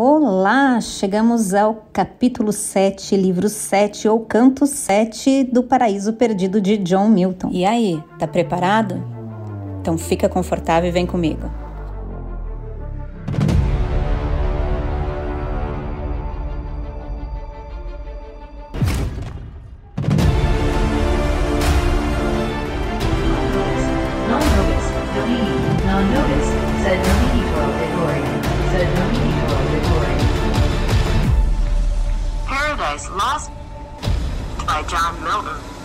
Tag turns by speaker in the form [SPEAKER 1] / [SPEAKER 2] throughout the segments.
[SPEAKER 1] Olá, chegamos ao capítulo 7, livro 7 ou canto 7 do Paraíso Perdido de John Milton. E aí, tá preparado? Então fica confortável e vem comigo.
[SPEAKER 2] Paradise Lost by John Milton.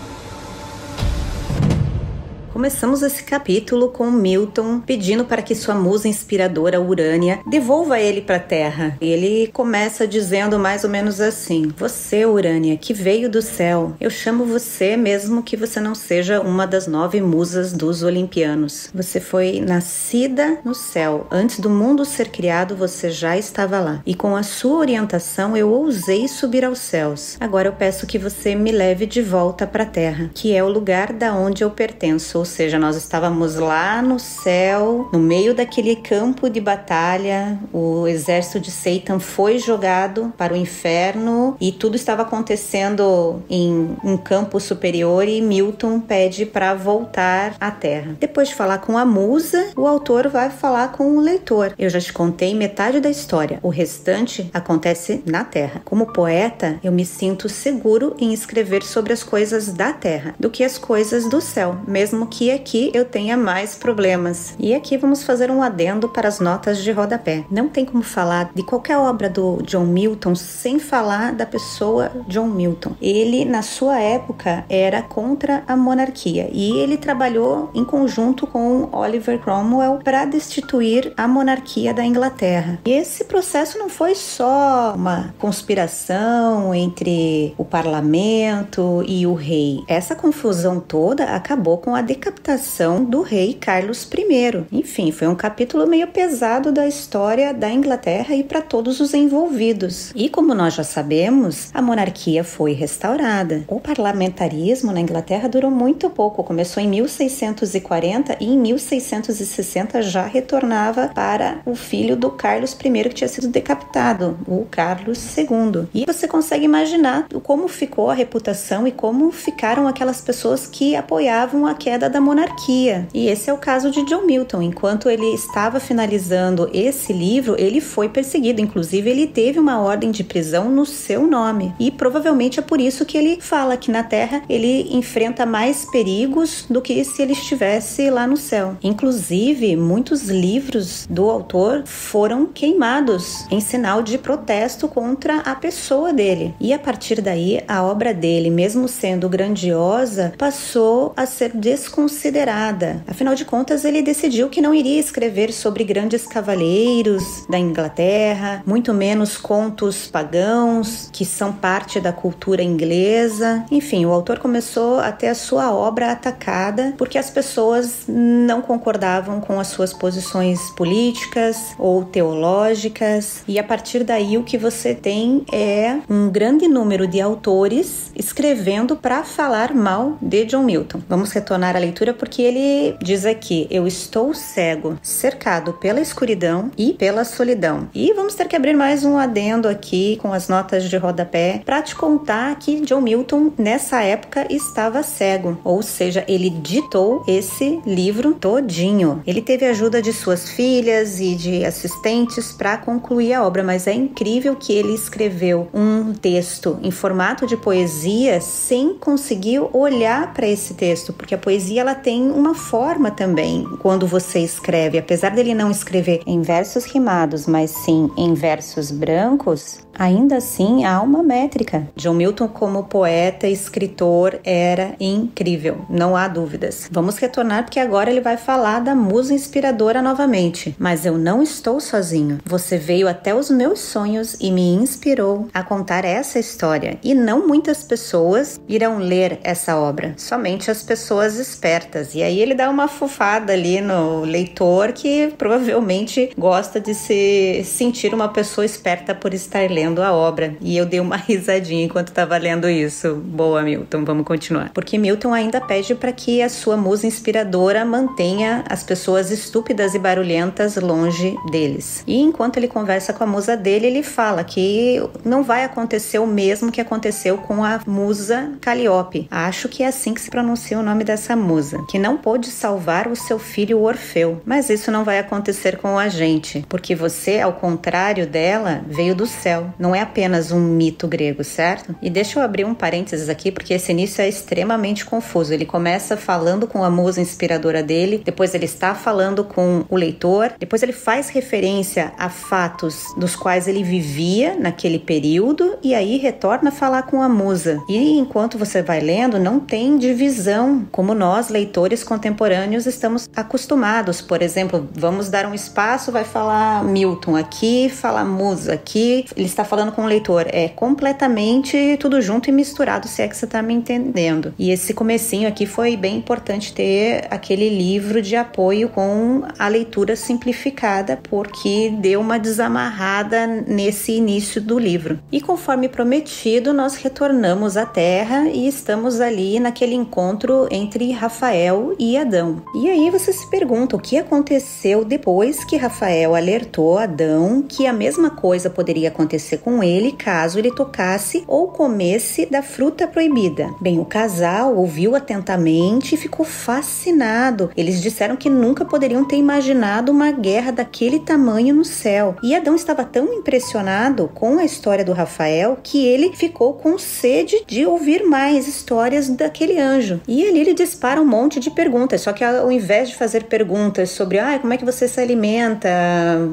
[SPEAKER 1] Começamos esse capítulo com Milton pedindo para que sua musa inspiradora, Urânia, devolva ele para a Terra. Ele começa dizendo mais ou menos assim: Você, Urânia, que veio do céu, eu chamo você mesmo que você não seja uma das 9 musas dos Olimpianos. Você foi nascida no céu. Antes do mundo ser criado, você já estava lá. E com a sua orientação, eu ousei subir aos céus. Agora eu peço que você me leve de volta para a Terra, que é o lugar da onde eu pertenço. Ou seja, nós estávamos lá no céu, no meio daquele campo de batalha, o exército de Satan foi jogado para o inferno e tudo estava acontecendo em um campo superior e Milton pede para voltar à Terra. Depois de falar com a musa, o autor vai falar com o leitor. Eu já te contei metade da história, o restante acontece na Terra. Como poeta, eu me sinto seguro em escrever sobre as coisas da Terra do que as coisas do céu, mesmo que aqui eu tenha mais problemas. E aqui vamos fazer um adendo para as notas de rodapé. Não tem como falar de qualquer obra do John Milton sem falar da pessoa John Milton. Ele, na sua época, era contra a monarquia e ele trabalhou em conjunto com Oliver Cromwell para destituir a monarquia da Inglaterra. E esse processo não foi só uma conspiração entre o parlamento e o rei. Essa confusão toda acabou com a decapitação do rei Carlos I. Enfim, foi um capítulo meio pesado da história da Inglaterra e para todos os envolvidos. E como nós já sabemos, a monarquia foi restaurada. O parlamentarismo na Inglaterra durou muito pouco, começou em 1640 e em 1660 já retornava para o filho do Carlos I que tinha sido decapitado, o Carlos II. E você consegue imaginar como ficou a reputação e como ficaram aquelas pessoas que apoiavam a queda da monarquia. E esse é o caso de John Milton. Enquanto ele estava finalizando esse livro, ele foi perseguido. Inclusive, ele teve uma ordem de prisão no seu nome. E provavelmente é por isso que ele fala que na Terra ele enfrenta mais perigos do que se ele estivesse lá no céu. Inclusive, muitos livros do autor foram queimados em sinal de protesto contra a pessoa dele. E a partir daí, a obra dele, mesmo sendo grandiosa, passou a ser desconsiderada. Afinal de contas, ele decidiu que não iria escrever sobre grandes cavaleiros da Inglaterra, muito menos contos pagãos, que são parte da cultura inglesa. Enfim, o autor começou a ter a sua obra atacada porque as pessoas não concordavam com as suas posições políticas ou teológicas. E a partir daí, o que você tem é um grande número de autores escrevendo para falar mal de John Milton. Vamos retornar à leitura porque ele diz aqui: eu estou cego, cercado pela escuridão e pela solidão. E vamos ter que abrir mais um adendo aqui com as notas de rodapé para te contar que John Milton nessa época estava cego, ou seja, ele ditou esse livro todinho. Ele teve a ajuda de suas filhas e de assistentes para concluir a obra, mas é incrível que ele escreveu um texto em formato de poesia sem conseguir olhar para esse texto, porque a poesia ela tem uma forma também quando você escreve. Apesar dele não escrever em versos rimados, mas sim em versos brancos, ainda assim há uma métrica. John Milton, como poeta e escritor, era incrível, não há dúvidas. Vamos retornar porque agora ele vai falar da musa inspiradora novamente. Mas eu não estou sozinho. Você veio até os meus sonhos e me inspirou a contar essa história. E não muitas pessoas irão ler essa obra. Somente as pessoas esperam espertas. E aí ele dá uma fofada ali no leitor que provavelmente gosta de se sentir uma pessoa esperta por estar lendo a obra. E eu dei uma risadinha enquanto estava lendo isso. Boa, Milton, vamos continuar. Porque Milton ainda pede para que a sua musa inspiradora mantenha as pessoas estúpidas e barulhentas longe deles. E enquanto ele conversa com a musa dele, ele fala que não vai acontecer o mesmo que aconteceu com a musa Calíope. Acho que é assim que se pronuncia o nome dessa musa, que não pôde salvar o seu filho Orfeu. Mas isso não vai acontecer com a gente, porque você, ao contrário dela, veio do céu. Não é apenas um mito grego, certo? E deixa eu abrir um parênteses aqui, porque esse início é extremamente confuso. Ele começa falando com a musa inspiradora dele, depois ele está falando com o leitor, depois ele faz referência a fatos dos quais ele vivia naquele período e aí retorna a falar com a musa. E enquanto você vai lendo, não tem divisão, como nós, leitores contemporâneos, estamos acostumados. Por exemplo, vamos dar um espaço, vai falar Milton aqui, fala musa aqui, ele está falando com o leitor. É completamente tudo junto e misturado, se é que você está me entendendo. E esse comecinho aqui foi bem importante ter aquele livro de apoio com a leitura simplificada, porque deu uma desamarrada nesse início do livro. E conforme prometido, nós retornamos à Terra e estamos ali naquele encontro entre Rafael e Adão. E aí você se pergunta o que aconteceu depois que Rafael alertou Adão que a mesma coisa poderia acontecer com ele caso ele tocasse ou comesse da fruta proibida. Bem, o casal ouviu atentamente e ficou fascinado. Eles disseram que nunca poderiam ter imaginado uma guerra daquele tamanho no céu. E Adão estava tão impressionado com a história do Rafael que ele ficou com sede de ouvir mais histórias daquele anjo. E ali ele dispara um monte de perguntas, só que ao invés de fazer perguntas sobre como é que você se alimenta,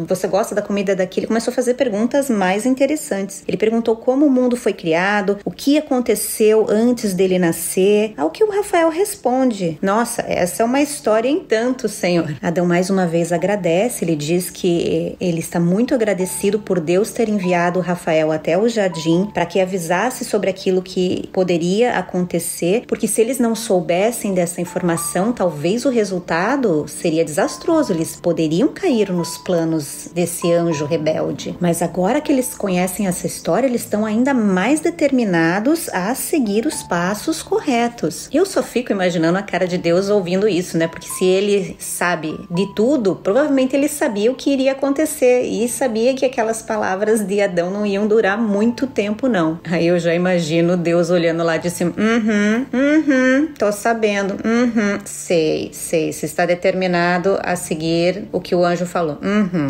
[SPEAKER 1] você gosta da comida daquele, começou a fazer perguntas mais interessantes. Ele perguntou como o mundo foi criado, o que aconteceu antes dele nascer, ao que o Rafael responde: nossa, essa é uma história em tanto, Senhor. Adão mais uma vez agradece, ele diz que ele está muito agradecido por Deus ter enviado Rafael até o jardim para que avisasse sobre aquilo que poderia acontecer, porque se eles não soubessem dessa informação, talvez o resultado seria desastroso, eles poderiam cair nos planos desse anjo rebelde. Mas agora que eles conhecem essa história, eles estão ainda mais determinados a seguir os passos corretos. Eu só fico imaginando a cara de Deus ouvindo isso, né? Porque se ele sabe de tudo, provavelmente ele sabia o que iria acontecer e sabia que aquelas palavras de Adão não iam durar muito tempo, não. Aí eu já imagino Deus olhando lá de cima: tô sabendo, sei, você está determinado a seguir o que o anjo falou.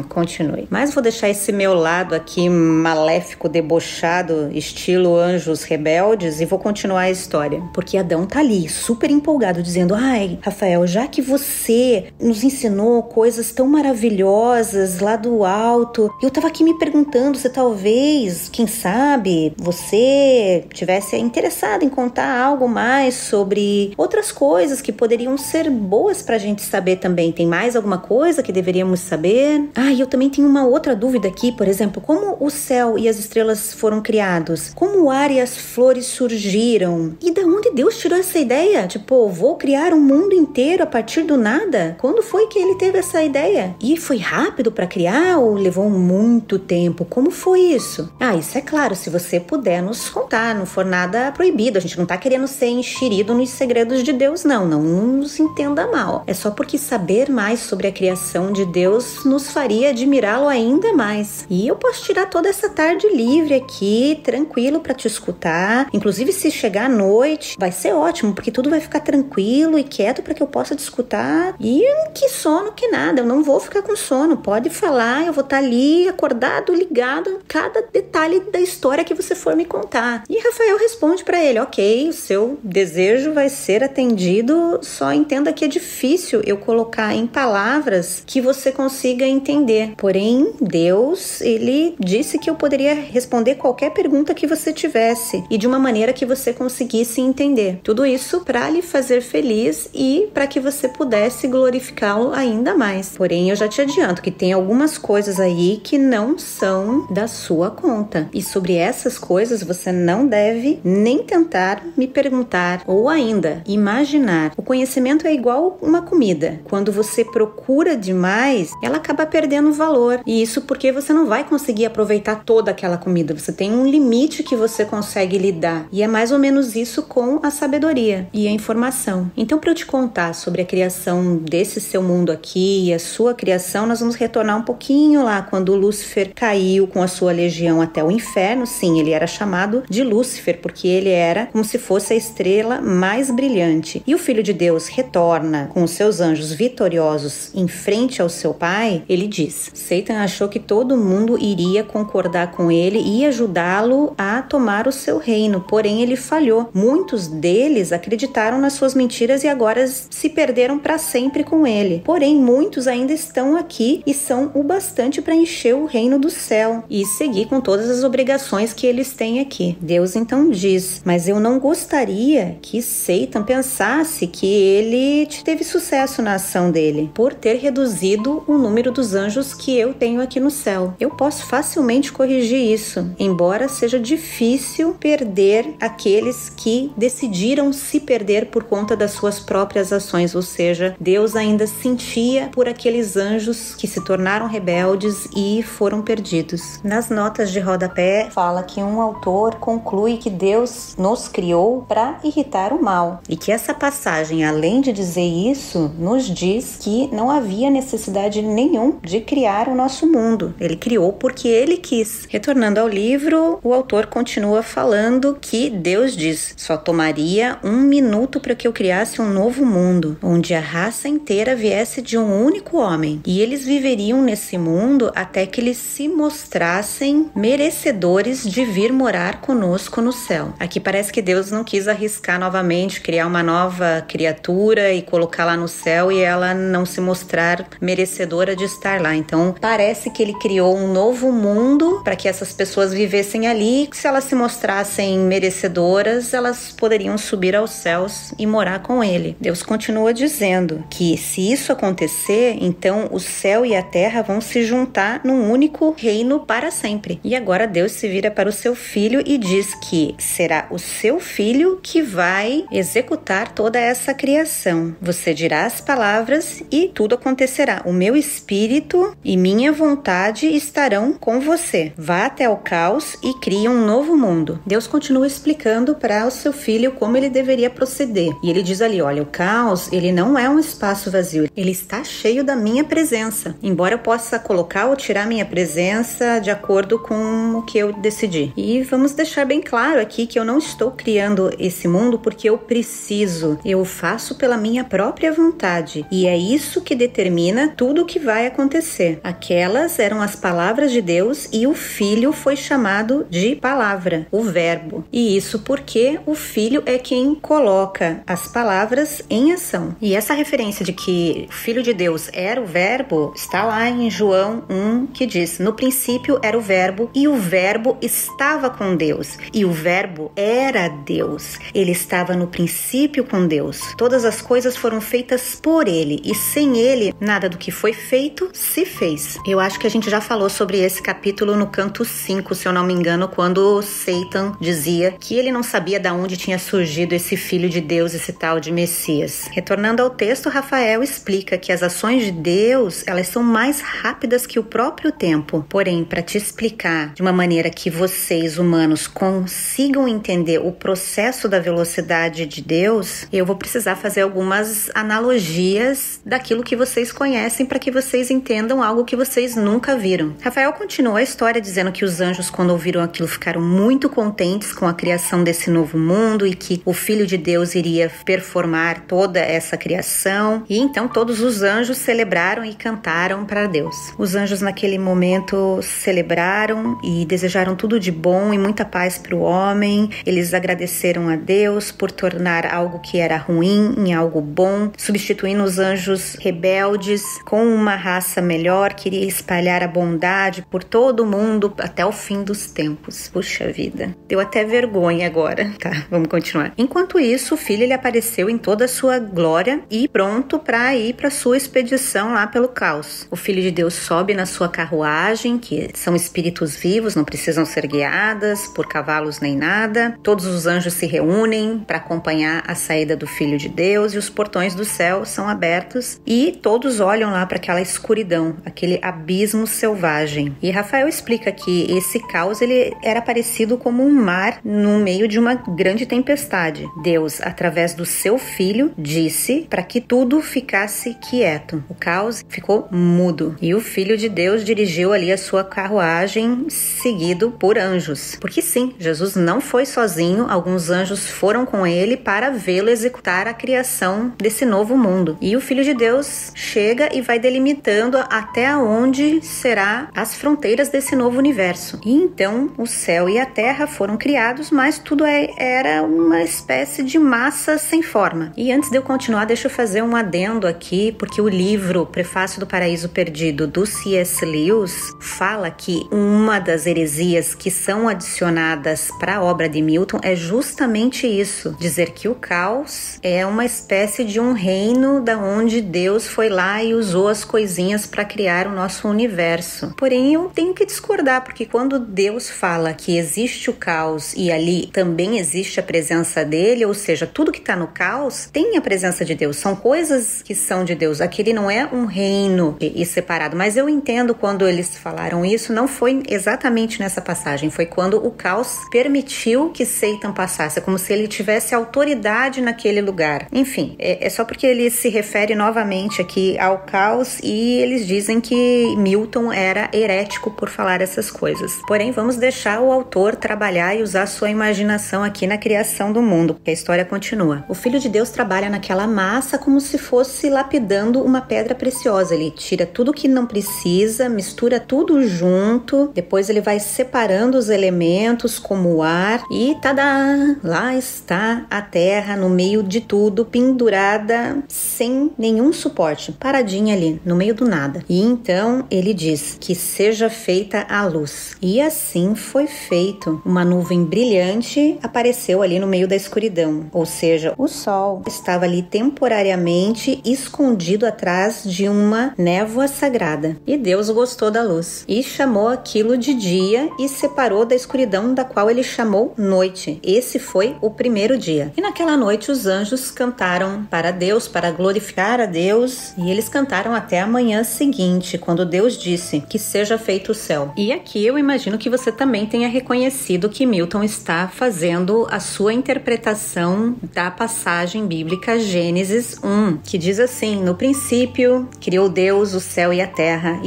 [SPEAKER 1] Continue. Mas vou deixar esse meu lado aqui maléfico, debochado, estilo anjos rebeldes, e vou continuar a história. Porque Adão tá ali, super empolgado, dizendo: ai, Rafael, já que você nos ensinou coisas tão maravilhosas lá do alto, eu tava aqui me perguntando se talvez, quem sabe, você tivesse interessado em contar algo mais sobre outras coisas que poderiam ser boas pra gente saber também. Tem mais alguma coisa que deveríamos saber? E eu também tenho uma outra dúvida aqui, por exemplo, como o céu e as estrelas foram criados? Como o ar e as flores surgiram? E da onde Deus tirou essa ideia? Tipo, vou criar um mundo inteiro a partir do nada? Quando foi que ele teve essa ideia? E foi rápido pra criar ou levou muito tempo? Como foi isso? Isso é claro, se você puder nos contar, não for nada proibido. A gente não tá querendo ser enxerido nos segredos de Deus, não nos entenda mal. É só porque saber mais sobre a criação de Deus nos faria admirá-lo ainda mais. E eu posso tirar toda essa tarde livre aqui, tranquilo pra te escutar. Inclusive, se chegar à noite, vai ser ótimo, porque tudo vai ficar tranquilo e quieto pra que eu possa te escutar. E que sono, que nada, eu não vou ficar com sono. Pode falar, eu vou estar ali acordado, ligado, cada detalhe da história que você for me contar. E Rafael responde pra ele: ok, o seu desejo vai ser atendido, só entenda que é difícil eu colocar em palavras que você consiga entender. Porém, Deus, ele disse que eu poderia responder qualquer pergunta que você tivesse e de uma maneira que você conseguisse entender. Tudo isso para lhe fazer feliz e para que você pudesse glorificá-lo ainda mais. Porém, eu já te adianto que tem algumas coisas aí que não são da sua conta. E sobre essas coisas você não deve nem tentar me perguntar ou ainda imaginar ensinar. O conhecimento é igual uma comida. Quando você procura demais, ela acaba perdendo valor. E isso porque você não vai conseguir aproveitar toda aquela comida. Você tem um limite que você consegue lidar. E é mais ou menos isso com a sabedoria e a informação. Então, para eu te contar sobre a criação desse seu mundo aqui e a sua criação, nós vamos retornar um pouquinho lá quando Lúcifer caiu com a sua legião até o inferno. Sim, ele era chamado de Lúcifer porque ele era como se fosse a estrela mais brilhante. E o Filho de Deus retorna com os seus anjos vitoriosos em frente ao seu pai. Ele diz: Satan achou que todo mundo iria concordar com ele e ajudá-lo a tomar o seu reino, porém ele falhou. Muitos deles acreditaram nas suas mentiras e agora se perderam para sempre com ele. Porém, muitos ainda estão aqui e são o bastante para encher o reino do céu e seguir com todas as obrigações que eles têm aqui. Deus então diz: mas eu não gostaria que Satan pensasse que ele teve sucesso na ação dele, por ter reduzido o número dos anjos que eu tenho aqui no céu. Eu posso facilmente corrigir isso, embora seja difícil perder aqueles que decidiram se perder por conta das suas próprias ações, ou seja, Deus ainda sentia por aqueles anjos que se tornaram rebeldes e foram perdidos. Nas notas de rodapé fala que um autor conclui que Deus nos criou para irritar o mal, e que essa passagem, além de dizer isso, nos diz que não havia necessidade nenhum de criar o nosso mundo. Ele criou porque ele quis. Retornando ao livro, o autor continua falando que Deus diz: só tomaria 1 minuto para que eu criasse um novo mundo, onde a raça inteira viesse de um único homem, e eles viveriam nesse mundo até que eles se mostrassem merecedores de vir morar conosco no céu. Aqui parece que Deus não quis arriscar novamente, criar uma nova criatura e colocar lá no céu e ela não se mostrar merecedora de estar lá. Então parece que ele criou um novo mundo para que essas pessoas vivessem ali, e se elas se mostrassem merecedoras, elas poderiam subir aos céus e morar com ele. Deus continua dizendo que se isso acontecer, então o céu e a terra vão se juntar num único reino para sempre. E agora Deus se vira para o seu filho e diz que será o seu filho que vai executar toda essa criação. Você dirá as palavras e tudo acontecerá. O meu espírito e minha vontade estarão com você. Vá até o caos e crie um novo mundo. Deus continua explicando para o seu filho como ele deveria proceder. E ele diz ali: olha, o caos, ele não é um espaço vazio. Ele está cheio da minha presença. Embora eu possa colocar ou tirar minha presença de acordo com o que eu decidi. E vamos deixar bem claro aqui que eu não estou criando esse mundo porque eu preciso. Eu faço pela minha própria vontade. E é isso que determina tudo o que vai acontecer. Aquelas eram as palavras de Deus e o Filho foi chamado de palavra, o Verbo. E isso porque o Filho é quem coloca as palavras em ação. E essa referência de que o Filho de Deus era o Verbo está lá em João 1, que diz: no princípio era o Verbo e o Verbo estava com Deus e o Verbo era Deus. Ele estava no princípio com Deus. Todas as coisas foram feitas por ele e sem ele nada do que foi feito se fez. Eu acho que a gente já falou sobre esse capítulo no canto 5, se eu não me engano, quando Satan dizia que ele não sabia de onde tinha surgido esse Filho de Deus, esse tal de Messias. Retornando ao texto, Rafael explica que as ações de Deus, elas são mais rápidas que o próprio tempo. Porém, para te explicar de uma maneira que vocês, humanos, consigam entender o processo da velocidade de Deus, eu vou precisar fazer algumas analogias daquilo que vocês conhecem para que vocês entendam algo que vocês nunca viram. Rafael continua a história dizendo que os anjos, quando ouviram aquilo, ficaram muito contentes com a criação desse novo mundo e que o Filho de Deus iria performar toda essa criação. E então todos os anjos celebraram e cantaram para Deus. Os anjos naquele momento celebraram e desejaram tudo de bom e muita paz para o homem. Eles agradeceram a Deus por tornar algo que era ruim em algo bom, substituindo os anjos rebeldes com uma raça melhor, queria espalhar a bondade por todo o mundo até o fim dos tempos. Puxa vida, deu até vergonha agora. Tá, vamos continuar. Enquanto isso, o filho ele apareceu em toda a sua glória e pronto para ir para sua expedição lá pelo caos. O Filho de Deus sobe na sua carruagem, que são espíritos vivos, não precisam ser guiadas por cavalos nem nada. Todos os anjos se reúnem para acompanhar a saída do Filho de Deus e os portões do céu são abertos e todos olham lá para aquela escuridão, aquele abismo selvagem. E Rafael explica que esse caos ele era parecido como um mar no meio de uma grande tempestade. Deus, através do seu Filho, disse para que tudo ficasse quieto. O caos ficou mudo e o Filho de Deus dirigiu ali a sua carruagem seguido por anjos. Porque sim, Jesus não foi sozinho, alguns anjos foram com ele para vê-lo executar a criação desse novo mundo. E o Filho de Deus chega e vai delimitando até onde será as fronteiras desse novo universo. E então o céu e a terra foram criados, mas tudo era uma espécie de massa sem forma. E antes de eu continuar, deixa eu fazer um adendo aqui, porque o livro Prefácio do Paraíso Perdido, do C.S. Lewis, fala que uma das heresias que são adicionadas para a obra de Milton é justamente isso, dizer que o caos é uma espécie de um reino da onde Deus foi lá e usou as coisinhas para criar o nosso universo. Porém, eu tenho que discordar, porque quando Deus fala que existe o caos e ali também existe a presença dele, ou seja, tudo que está no caos tem a presença de Deus, são coisas que são de Deus. Aquele não é um reino e separado, mas eu entendo quando eles falaram isso, não foi exatamente nessa passagem, foi quando o caos permitiu que Satan passasse, é como se ele tivesse autoridade naquele lugar. Enfim, é só porque ele se refere novamente aqui ao caos e eles dizem que Milton era herético por falar essas coisas. Porém, vamos deixar o autor trabalhar e usar sua imaginação aqui na criação do mundo, porque a história continua. O Filho de Deus trabalha naquela massa como se fosse lapidando uma pedra preciosa. Ele tira tudo que não precisa, mistura tudo junto, depois ele vai separando os elementos como o ar e tadá! Lá está a terra no meio de tudo, pendurada sem nenhum suporte, paradinha ali, no meio do nada. E então ele diz que seja feita a luz. E assim foi feito. Uma nuvem brilhante apareceu ali no meio da escuridão, ou seja, o sol estava ali temporariamente escondido atrás de uma névoa sagrada. E Deus gostou da luz e chamou aquilo de dia e separou da escuridão, da qual ele chamou noite. Esse foi o primeiro dia. E naquela noite os anjos cantaram para Deus, para glorificar a Deus, e eles cantaram até a manhã seguinte, quando Deus disse que seja feito o céu. E aqui eu imagino que você também tenha reconhecido que Milton está fazendo a sua interpretação da passagem bíblica Gênesis 1, que diz assim: no princípio criou Deus o céu e a terra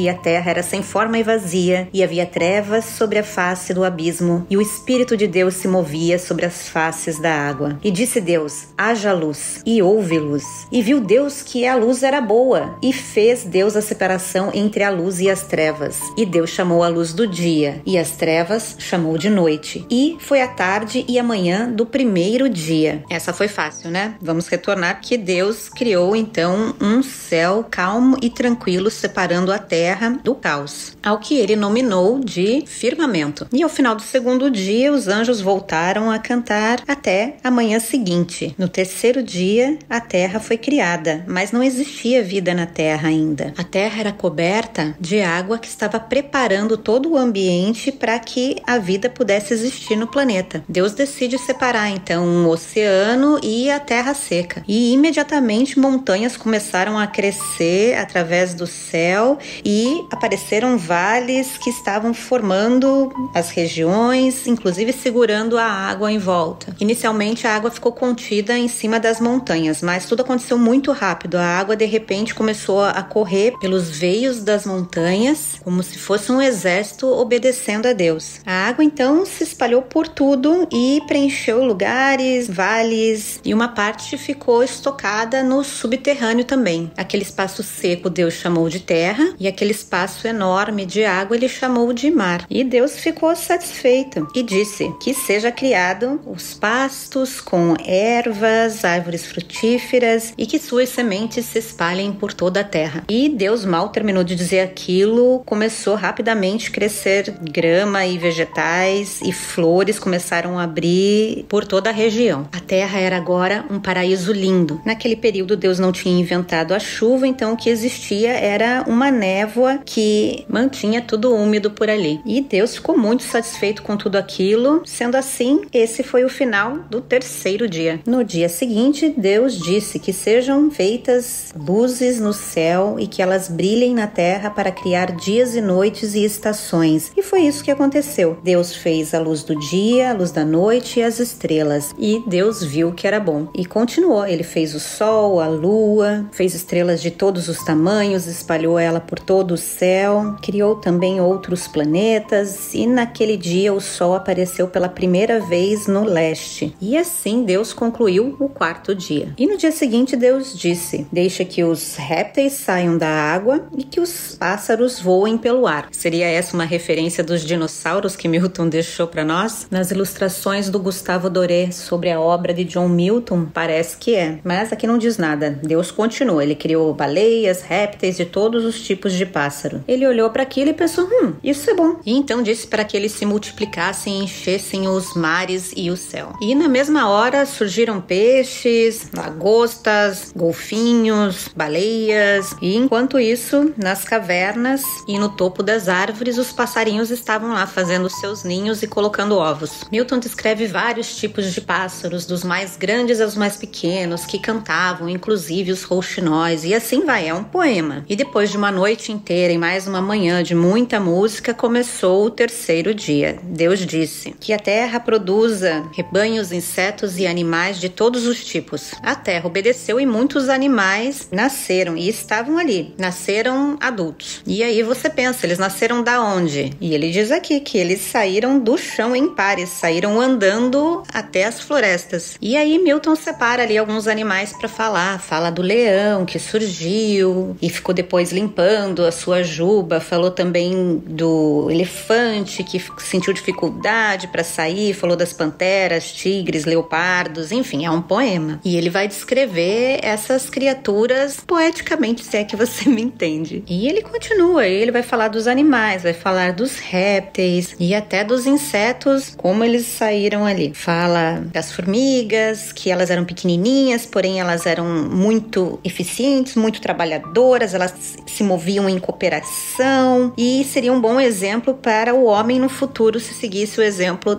[SPEAKER 1] era sem forma e vazia, e havia trevas sobre a face do abismo, e o Espírito de Deus se movia sobre as faces da água. E disse Deus: haja luz, e houve luz. E viu Deus que a luz era boa, e fez Deus a separação entre a luz e as trevas. E Deus chamou a luz do dia, e as trevas chamou de noite. E foi a tarde e a manhã do primeiro dia. Essa foi fácil, né? Vamos retornar que Deus criou então um céu calmo e tranquilo, separando a terra do caos, ao que ele nominou de firmamento. E ao final do segundo dia, os anjos voltaram a cantar até a manhã seguinte. No terceiro dia, a terra foi criada, mas não existia vida na terra ainda. A terra era coberta de água que estava preparando todo o ambiente para que a vida pudesse existir no planeta. Deus decide separar então um oceano e a terra seca. E imediatamente montanhas começaram a crescer através do céu e apareceram vales que estavam formando as regiões, inclusive segurando a água em volta. Inicialmente a água ficou contida em cima das montanhas, mas tudo aconteceu muito rápido. A água de repente começou a correr pelos veios das montanhas, como se fosse um exército obedecendo a Deus. A água então se espalhou por tudo e preencheu lugares, vales, e uma parte ficou estocada no subterrâneo também. Aquele espaço seco Deus chamou de terra, e aquele espaço enorme de água ele chamou de mar. E Deus ficou satisfeito e disse que seja criado os pastos com ervas, árvores frutíferas, e que suas sementes se espalhem por toda a terra. E Deus mal terminou de dizer aquilo, começou rapidamente a crescer grama e vegetais, e flores começaram a abrir por toda a região. A terra era agora um paraíso lindo. Naquele período Deus não tinha inventado a chuva, então o que existia era uma névoa que mantinha tudo úmido por ali. E Deus ficou muito satisfeito com tudo aquilo. Sendo assim, esse foi o final do terceiro dia. No dia dia seguinte, Deus disse que sejam feitas luzes no céu e que elas brilhem na terra para criar dias e noites e estações. E foi isso que aconteceu. Deus fez a luz do dia, a luz da noite e as estrelas. E Deus viu que era bom. E continuou. Ele fez o sol, a lua, fez estrelas de todos os tamanhos, espalhou ela por todo o céu, criou também outros planetas e naquele dia o sol apareceu pela primeira vez no leste. E assim Deus concluiu o quarto dia. E no dia seguinte Deus disse: deixa que os répteis saiam da água e que os pássaros voem pelo ar. Seria essa uma referência dos dinossauros que Milton deixou para nós? Nas ilustrações do Gustavo Doré sobre a obra de John Milton, parece que é. Mas aqui não diz nada. Deus continua. Ele criou baleias, répteis de todos os tipos de pássaro. Ele olhou para aquilo e pensou, isso é bom. E então disse para que eles se multiplicassem e enchessem os mares e o céu. E na mesma hora surgiram peixes, lagostas, golfinhos, baleias. E enquanto isso, nas cavernas e no topo das árvores, os passarinhos estavam lá fazendo seus ninhos e colocando ovos. Milton descreve vários tipos de pássaros, dos mais grandes aos mais pequenos, que cantavam, inclusive os rouxinóis. E assim vai, é um poema. E depois de uma noite inteira e mais uma manhã de muita música, começou o terceiro dia. Deus disse que a terra produza rebanhos, insetos e animais de todos os tipos. A terra obedeceu e muitos animais nasceram e estavam ali. Nasceram adultos. E aí você pensa, eles nasceram da onde? E ele diz aqui que eles saíram do chão em pares, saíram andando até as florestas. E aí Milton separa ali alguns animais para falar. Fala do leão que surgiu e ficou depois limpando a sua juba. Falou também do elefante que sentiu dificuldade para sair. Falou das panteras, tigres, leopardos, enfim, é um poema. E ele vai descrever essas criaturas poeticamente, se é que você me entende. E ele continua, ele vai falar dos animais, vai falar dos répteis e até dos insetos, como eles saíram ali. Fala das formigas, que elas eram pequenininhas, porém elas eram muito eficientes, muito trabalhadoras, elas se moviam em cooperação e seria um bom exemplo para o homem no futuro se seguisse o exemplo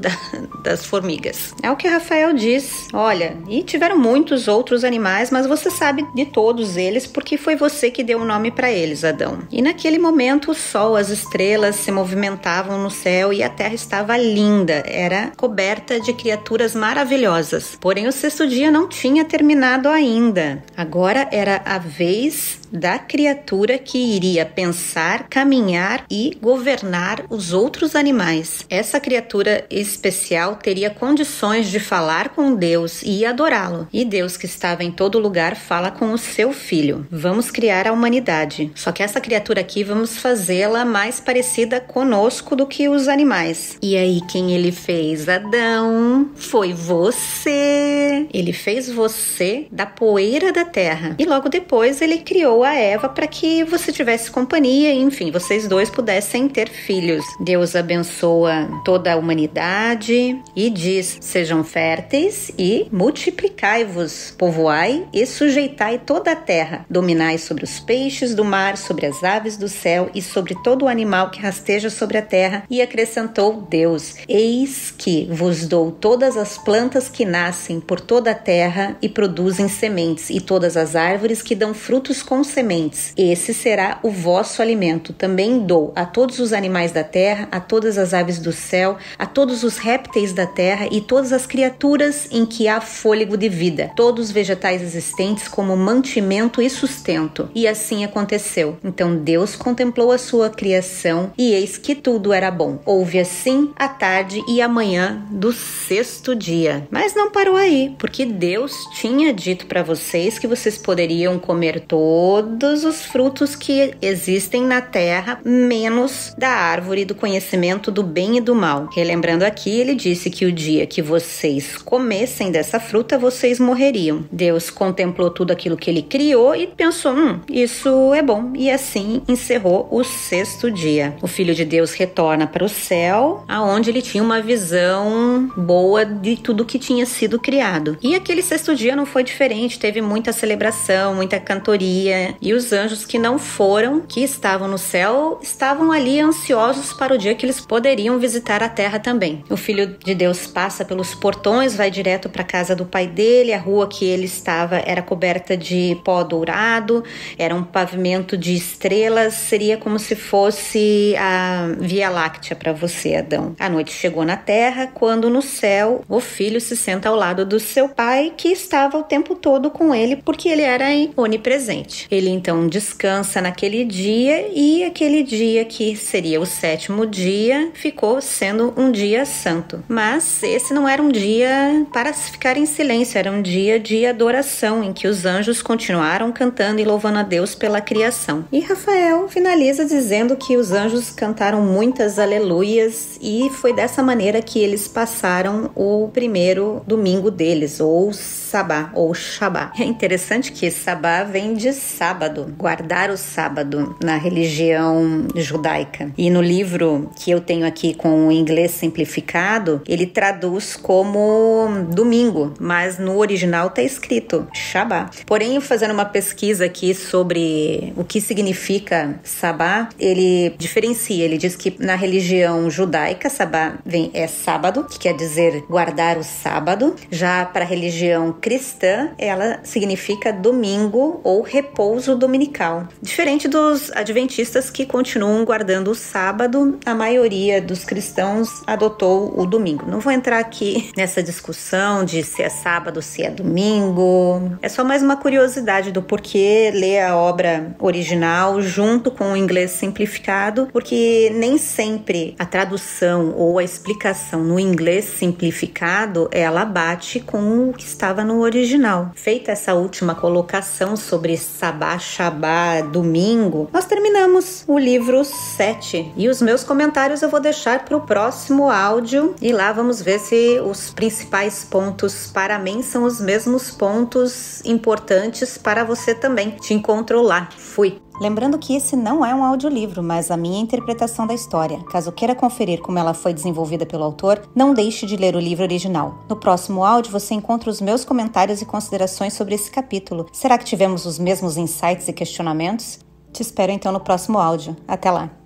[SPEAKER 1] das formigas. É o que Rafael diz. Olha, e tiveram muitos outros animais, mas você sabe de todos eles porque foi você que deu o nome para eles, Adão. E naquele momento o sol, as estrelas se movimentavam no céu e a terra estava linda, era coberta de criaturas maravilhosas. Porém o sexto dia não tinha terminado ainda. Agora era a vez da criatura que iria pensar, caminhar e governar os outros animais. Essa criatura especial teria condições de falar com Deus e adorá-lo. E Deus, que estava em todo lugar, fala com o seu filho. Vamos criar a humanidade. Só que essa criatura aqui, vamos fazê-la mais parecida conosco do que os animais. E aí, quem ele fez? Adão. Foi você. Ele fez você da poeira da terra. E logo depois ele criou a Eva para que você tivesse companhia e, enfim, vocês dois pudessem ter filhos. Deus abençoa toda a humanidade e diz: sejam férteis e multiplicai-vos, povoai e sujeitai toda a terra, dominai sobre os peixes do mar, sobre as aves do céu e sobre todo o animal que rasteja sobre a terra. E acrescentou Deus: eis que vos dou todas as plantas que nascem por toda a terra e produzem sementes, e todas as árvores que dão frutos com sementes. Esse será o vosso alimento. Também dou a todos os animais da terra, a todas as aves do céu, a todos os répteis da terra e todas as criaturas em que há fôlego de vida, todos os vegetais existentes como mantimento e sustento. E assim aconteceu. Então Deus contemplou a sua criação e eis que tudo era bom. Houve assim a tarde e a manhã do sexto dia. Mas não parou aí, porque Deus tinha dito para vocês que vocês poderiam comer todos os frutos que existem na terra, menos da árvore do conhecimento do bem e do mal. Relembrando aqui, ele disse que o dia que vocês comessem dessa fruta, vocês morreriam. Deus contemplou tudo aquilo que ele criou e pensou, isso é bom. E assim encerrou o sexto dia. O Filho de Deus retorna para o céu, aonde ele tinha uma visão boa de tudo que tinha sido criado. E aquele sexto dia não foi diferente, teve muita celebração, muita cantoria né? E os anjos que não foram, que estavam no céu, estavam ali ansiosos para o dia que eles poderiam visitar a terra também. O Filho de Deus passa pelos portões, vai direto para a casa do pai dele. A rua que ele estava era coberta de pó dourado, era um pavimento de estrelas, seria como se fosse a Via Láctea para você, Adão. A noite chegou na terra, quando no céu o filho se senta ao lado do seu pai, que estava o tempo todo com ele, porque ele era onipresente. Ele então descansa naquele dia, e aquele dia que seria o 7º dia ficou sendo um dia santo. Mas esse não era um dia para se ficar em silêncio, era um dia de adoração, em que os anjos continuaram cantando e louvando a Deus pela criação. E Rafael finaliza dizendo que os anjos cantaram muitas aleluias, e foi dessa maneira que eles passaram o primeiro domingo deles, ou Sabá, ou Shabá. É interessante que Sabá vem de sábado, guardar o sábado na religião judaica. E no livro que eu tenho aqui com o inglês simplificado, ele traduz como domingo, mas no original está escrito Shabá. Porém, fazendo uma pesquisa aqui sobre o que significa Sabá, ele diferencia, ele diz que na religião judaica, Sabá é sábado, que quer dizer guardar o sábado. Já para a religião cristã, ela significa domingo ou repouso dominical. Diferente dos adventistas, que continuam guardando o sábado, a maioria dos cristãos adotou o domingo. Não vou entrar aqui nessa discussão de se é sábado, se é domingo. É só mais uma curiosidade do porquê ler a obra original junto com o inglês simplificado, porque nem sempre a tradução ou a explicação no inglês simplificado, ela bate com o que estava no original. Feita essa última colocação sobre Sabá, Shabá, domingo, nós terminamos o livro 7. E os meus comentários eu vou deixar para o próximo áudio, e lá vamos ver se os principais pontos para mim são os mesmos pontos importantes para você também. Te encontro lá. Fui! Lembrando que esse não é um audiolivro, mas a minha interpretação da história. Caso queira conferir como ela foi desenvolvida pelo autor, não deixe de ler o livro original. No próximo áudio você encontra os meus comentários e considerações sobre esse capítulo. Será que tivemos os mesmos insights e questionamentos? Te espero então no próximo áudio. Até lá!